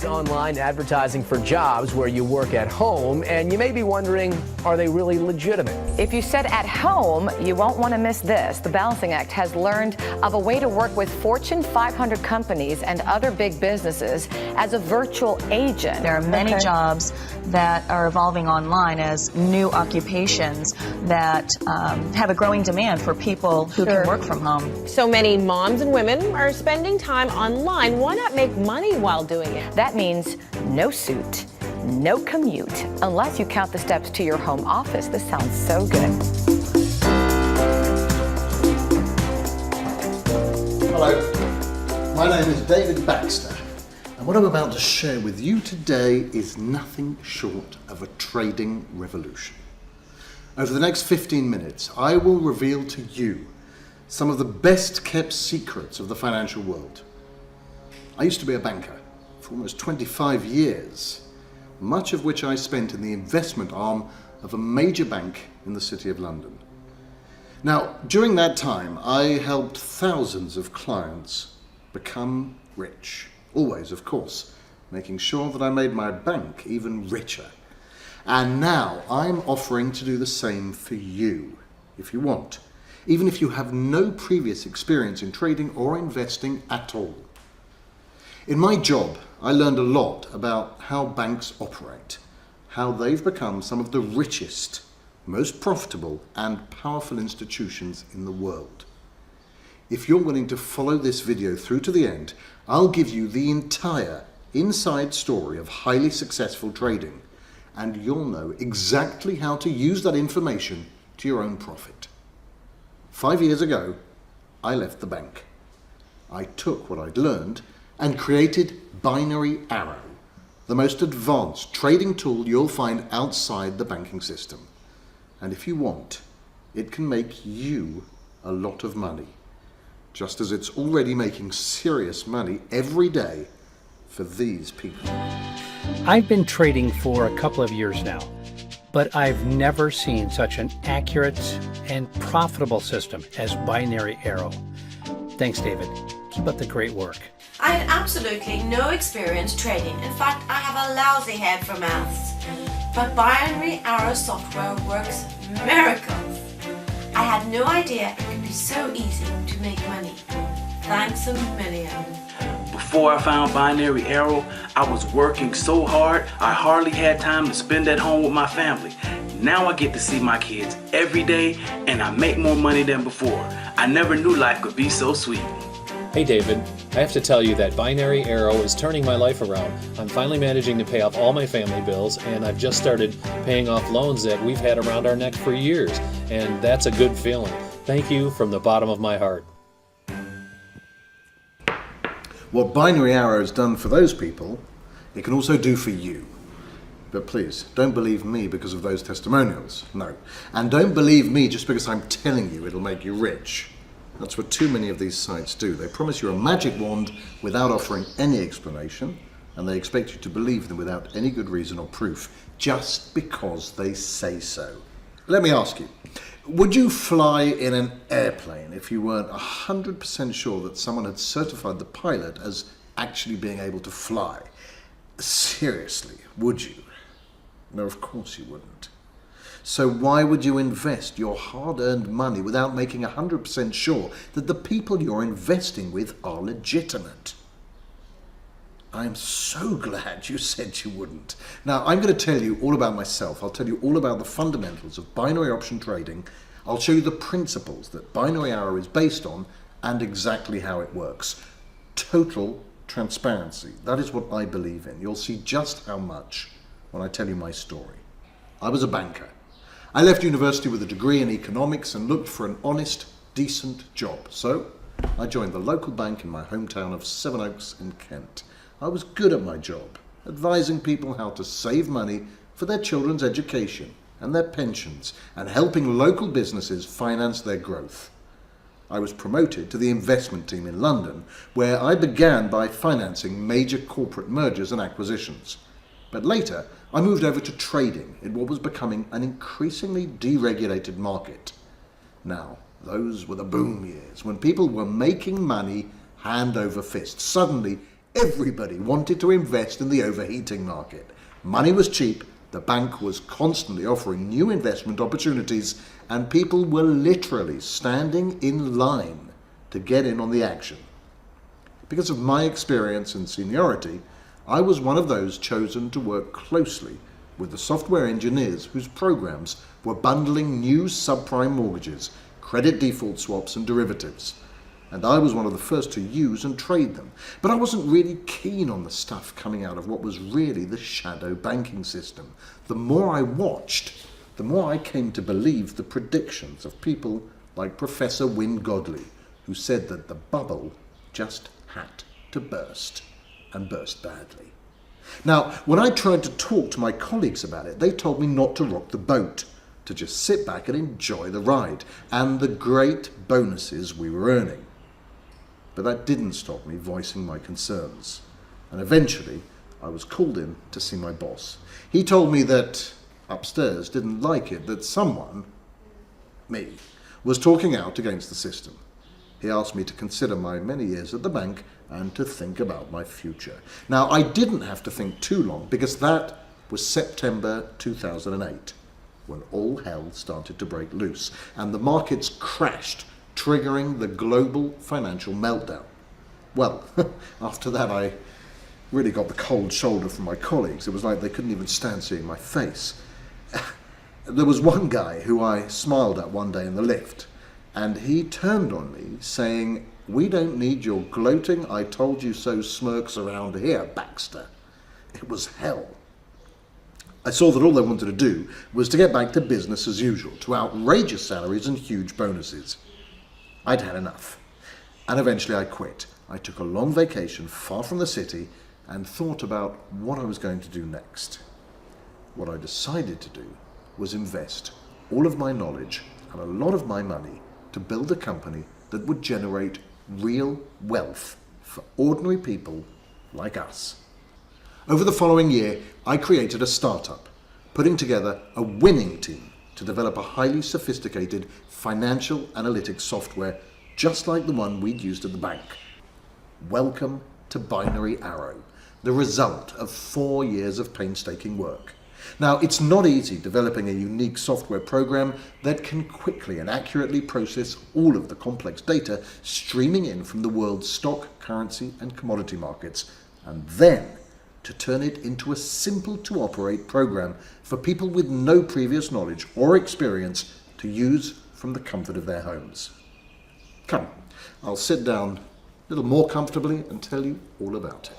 about online advertising for jobs where you work at home, and you may be wondering, are they really legitimate? If you said at home, you won't want to miss this. The Balancing Act has learned of a way to work with Fortune 500 companies and other big businesses as a virtual agent. There are many jobs that are evolving online as new occupations that have a growing demand for people who can work from home. So many moms and women are spending time online. Why not make money while doing it? That means no suit, no commute, unless you count the steps to your home office. This sounds so good. Hello, my name is David Baxter, and what I'm about to share with you today is nothing short of a trading revolution. Over the next 15 minutes, I will reveal to you some of the best kept secrets of the financial world. I used to be a banker for almost 25 years, much of which I spent in the investment arm of a major bank in the City of London. Now, during that time, I helped thousands of clients become rich. Always, of course, making sure that I made my bank even richer. And now I'm offering to do the same for you, if you want, even if you have no previous experience in trading or investing at all. In my job, I learned a lot about how banks operate, how they've become some of the richest, most profitable and powerful institutions in the world. If you're willing to follow this video through to the end, I'll give you the entire inside story of highly successful trading, and you'll know exactly how to use that information to your own profit. 5 years ago, I left the bank. I took what I'd learned and created Binary Arrow, the most advanced trading tool you'll find outside the banking system. And if you want, it can make you a lot of money, just as it's already making serious money every day for these people. I've been trading for a couple of years now, but I've never seen such an accurate and profitable system as Binary Arrow. Thanks, David. Keep up the great work. I had absolutely no experience trading. In fact, I have a lousy head for maths. But Binary Arrow software works miracles. I had no idea it could be so easy to make money. Thanks a million. Before I found Binary Arrow, I was working so hard, I hardly had time to spend at home with my family. Now I get to see my kids every day, and I make more money than before. I never knew life could be so sweet. Hey David, I have to tell you that Binary Arrow is turning my life around. I'm finally managing to pay off all my family bills, and I've just started paying off loans that we've had around our neck for years, and that's a good feeling. Thank you from the bottom of my heart. What Binary Arrow has done for those people, it can also do for you. But please, don't believe me because of those testimonials. No. And don't believe me just because I'm telling you it'll make you rich. That's what too many of these sites do. They promise you a magic wand without offering any explanation, and they expect you to believe them without any good reason or proof, just because they say so. Let me ask you, would you fly in an airplane if you weren't 100% sure that someone had certified the pilot as actually being able to fly? Seriously, would you? No, of course you wouldn't. So why would you invest your hard-earned money without making 100% sure that the people you're investing with are legitimate? I'm so glad you said you wouldn't. Now, I'm going to tell you all about myself. I'll tell you all about the fundamentals of binary option trading. I'll show you the principles that Binary Arrow is based on and exactly how it works. Total transparency. That is what I believe in. You'll see just how much when I tell you my story. I was a banker. I left university with a degree in economics and looked for an honest, decent job. So I joined the local bank in my hometown of Sevenoaks in Kent. I was good at my job, advising people how to save money for their children's education and their pensions, and helping local businesses finance their growth. I was promoted to the investment team in London, where I began by financing major corporate mergers and acquisitions. But later, I moved over to trading in what was becoming an increasingly deregulated market. Now, those were the boom years, when people were making money hand over fist. Suddenly, Everybody wanted to invest in the overheating market. Money was cheap, the bank was constantly offering new investment opportunities, and people were literally standing in line to get in on the action. Because of my experience and seniority, I was one of those chosen to work closely with the software engineers whose programs were bundling new subprime mortgages, credit default swaps and derivatives. And I was one of the first to use and trade them. But I wasn't really keen on the stuff coming out of what was really the shadow banking system. The more I watched, the more I came to believe the predictions of people like Professor Wynne Godley, who said that the bubble just had to burst, and burst badly. Now, when I tried to talk to my colleagues about it, they told me not to rock the boat, to just sit back and enjoy the ride, and the great bonuses we were earning. But that didn't stop me voicing my concerns, and eventually I was called in to see my boss. He told me that upstairs didn't like it that someone, me, was talking out against the system. He asked me to consider my many years at the bank and to think about my future. Now, I didn't have to think too long, because that was September 2008, when all hell started to break loose and the markets crashed, triggering the global financial meltdown. Well, after that I really got the cold shoulder from my colleagues. It was like they couldn't even stand seeing my face. There was one guy who I smiled at one day in the lift, and he turned on me saying, "We don't need your gloating I told you so smirks around here, Baxter." It was hell. I saw that all they wanted to do was to get back to business as usual, to outrageous salaries and huge bonuses. I'd had enough, and eventually I quit. I took a long vacation far from the city and thought about what I was going to do next. What I decided to do was invest all of my knowledge and a lot of my money to build a company that would generate real wealth for ordinary people like us. Over the following year, I created a startup, putting together a winning team to develop a highly sophisticated financial analytics software just like the one we'd used at the bank. Welcome to Binary Arrow, the result of 4 years of painstaking work. Now, it's not easy developing a unique software program that can quickly and accurately process all of the complex data streaming in from the world's stock, currency, and commodity markets, and then to turn it into a simple-to-operate program for people with no previous knowledge or experience to use from the comfort of their homes. Come, I'll sit down a little more comfortably and tell you all about it.